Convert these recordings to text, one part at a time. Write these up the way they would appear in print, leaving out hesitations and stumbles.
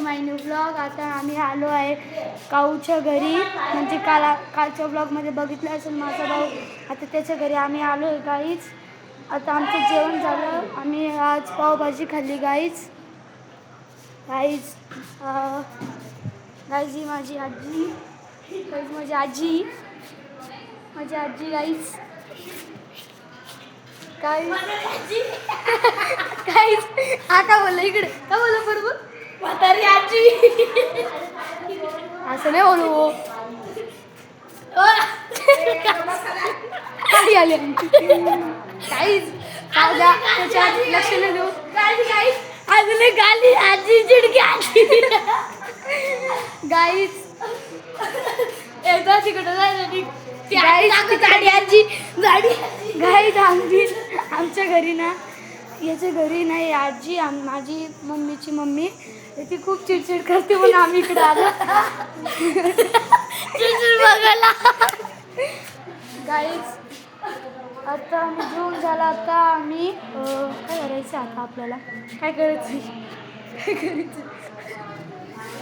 माय new blog. आता आम्ही आलो आहे काऊच्या घरी, म्हणजे कालच्या ब्लॉगमध्ये बघितलं असेल माझा भाऊ. आता त्याच्या घरी आम्ही आलो आहे गाईज. आता आमचं जेवण झालं. आम्ही आज पावभाजी खाल्ली गाईज. गाईज गाईज ही माझी आजी. गाईज माझी आजी गाईज. काहीच आता बोललं इकडे का बोललं बरोबर म्हातारी आजी असं नाही बोलू. काही आले काहीच त्याच्यात लक्ष नाही देऊ. अजून गाली आजी चिडकी आजी गाईच एकदा तिकडं आजी गाईच आमच्या घरी ना, याच्या घरी नाही आजी माझी मम्मीची मम्मी ती खूप चिडचिड करते म्हणून आम्ही इकडे आलो चिडचिड बघायला. गाईज आता आम्ही जेवण झालं. आता आम्ही काय करायचं आता आपल्याला काय करायचं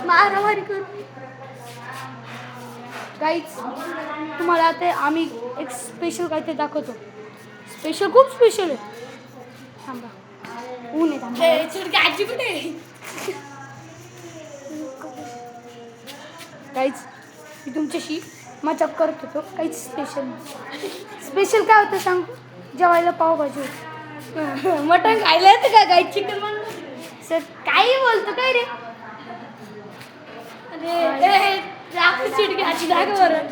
मारामारी करू. गाईज तुम्हाला आता आम्ही एक स्पेशल काहीतरी दाखवतो. स्पेशल खूप स्पेशल आहे. थांबा ऊन आहे. थांबा आजी कुठे काहीच मी तुमच्याशी मजाक करत होतो. काहीच स्पेशल काय होतं सांगू. जेवायला पावभाजी होती. मटण खायला येतं का गाई चिकन म्हणून सर काही बोलतो काय रे. अरे चिडकी आजी दाखव बरं.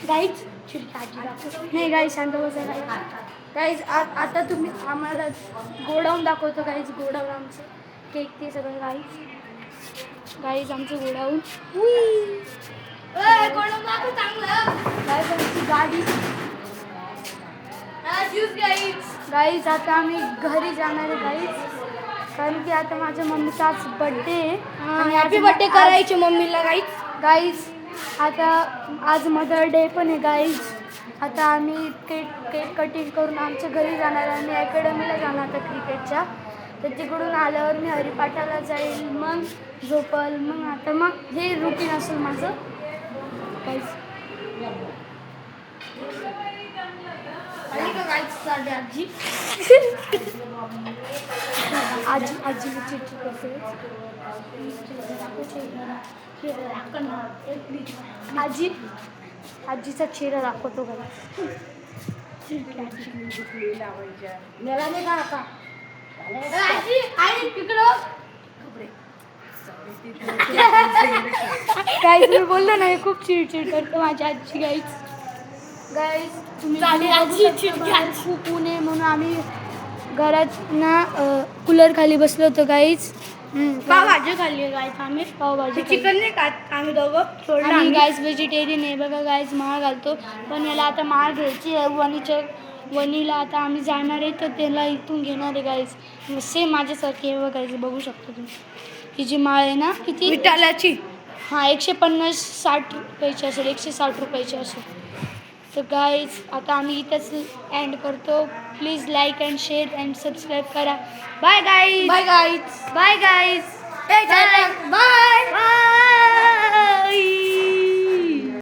गाईच चिडकी आजी दाखव नाही. गाई शांत बसा. गाईज आता तुम्ही आम्हाला गोडाऊन दाखवतो. गाईज गोडाऊन आमचं केक ते सगळं गाईज आमचं गोडाऊन दाखव चांगलं. गाईज आमची गाडी. गाईज आता आम्ही घरी जाणार आहे गाईज, कारण की आता माझ्या मम्मीचा आज बड्डे आहे आणि हॅपी बड्डे करायचे मम्मीला. गाईज आता आज मदर डे पण आहे गाईज. आता आम्ही केक कटिंग करून आमच्या घरी जाणार आहे. आम्ही अकॅडमीला जाणार आता क्रिकेटच्या. तर तिकडून आल्यावर मी हरिपाठाला जाईल, मग झोपल, मग हे रुटीन असेल माझं काहीच. आजी आजी चिडचिड करते. आजीचा चेहरा दाखवतो बघा. मला नाही का आता गाईज मी बोललो ना खूप चिडचिड करतो माझी आजी. गाईज तुम्ही खूप ऊन आहे म्हणून आम्ही घरात ना कूलर खाली बसलो होतो गाईज. पावभाजी खाल्ली गाईज. आम्ही पावभाजी चिकन नाही खात आम्ही दोघं सोडलं. आम्ही गाईज व्हेजिटेरियन आहे बघा. गाईज माळ घालतो पण याला आता माळ घ्यायची आहे. वणीला आता आम्ही जाणार आहे तर त्याला इथून घेणार आहे गाईज. सेम माझ्यासारखी आहे बघा. बघू शकतो तुम्ही ही जी माळ आहे ना किती विठ्ठलाची. हां 150-60 रुपयाची असेल. 160 रुपयाची असेल. तर गाईज आता आम्ही इथंच एंड करतो. Please like and share and subscribe करा. Bye guys. Bye guys. Bye guys. Bye bye.